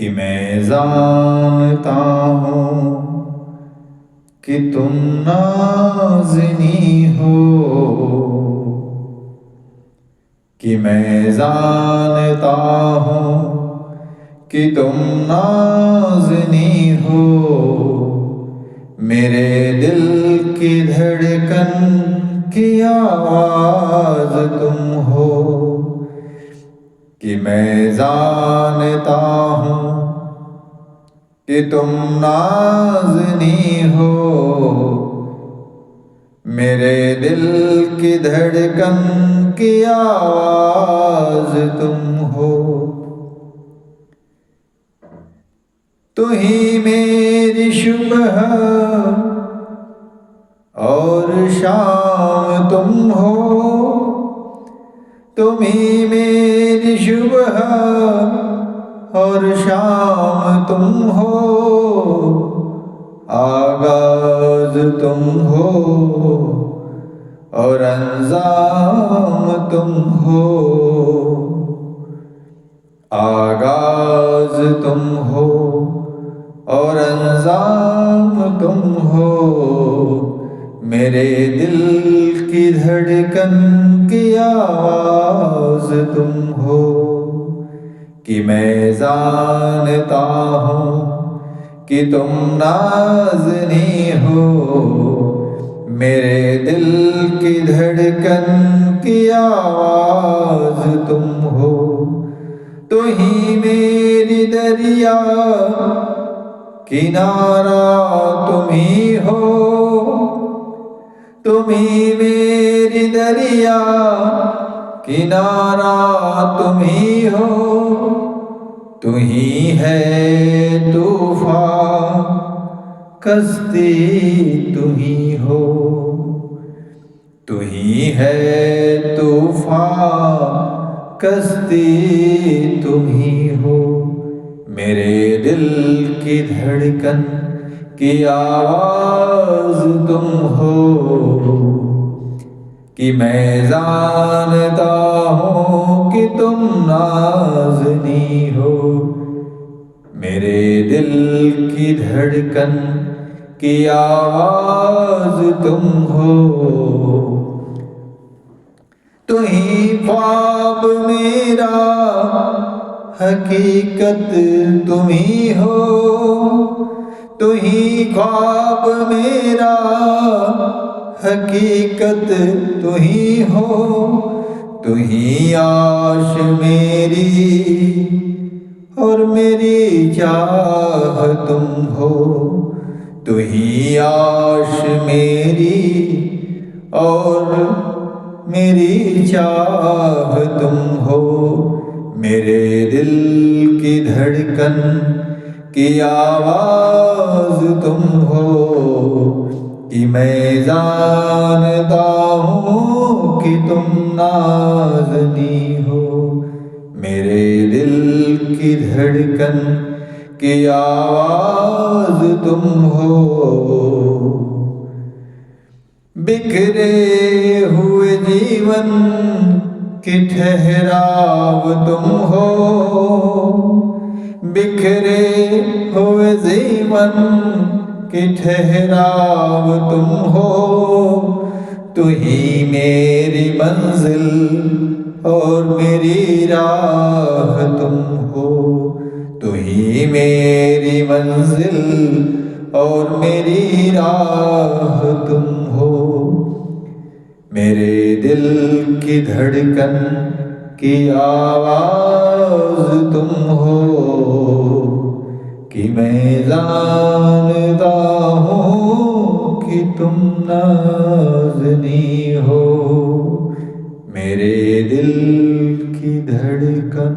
कि मैं जानता हूँ कि तुम नाज़नी हो, कि मैं जानता हूँ कि तुम नाज़नी हो। मेरे दिल की धड़कन की आवाज़ तुम हो, कि मैं जानता हूँ कि तुम नाज़नी हो। मेरे दिल की धड़कन की आवाज़ तुम हो। तू ही मेरी सुबह और शाम तुम हो, तुम ही मेरी सुबह और शाम तुम हो। आगाज़ तुम हो और अंजाम तुम हो। आगाज़ तुम हो और अंजाम तुम हो। मेरे दिल की धड़कन की आवाज़ तुम हो, कि मैं जानता हूँ कि तुम नाज़नी हो। मेरे दिल की धड़कन की आवाज़ तुम हो। तू ही मेरी दरिया किनारा तुम ही हो, तुम ही मेरी दरिया किनारा तुम ही हो। तू ही है तूफ़ान कश्ती तू ही हो, तू ही है तूफ़ान कश्ती तुम ही हो। मेरे दिल की धड़कन की आवाज़ तुम हो, कि मैं जानता हूँ कि तुम नाज़नी हो। मेरे दिल की धड़कन की आवाज़ तुम हो। तू ही ख्वाब मेरा हकीकत तुम ही हो, तू ही ख्वाब मेरा हकीकत तू ही हो। तू ही आश मेरी और मेरी चाह तुम हो। तू ही आश मेरी और मेरी चाह तुम हो। मेरे दिल की धड़कन की आवाज़ तुम हो, कि मैं जानता हूँ कि तुम नाज़नी हो। मेरे दिल की धड़कन की आवाज़ तुम हो। बिखरे हुए जीवन की ठहराव तुम हो, बिखरे हुए जीवन की ठहराव तुम हो। तू ही मेरी मंजिल और मेरी राह तुम हो, तू ही मेरी मंजिल और मेरी राह तुम हो। मेरे दिल की धड़कन की आवाज़ तुम हो, कि मैं जानता हूँ कि तुम नाज़नी हो। मेरे दिल की धड़कन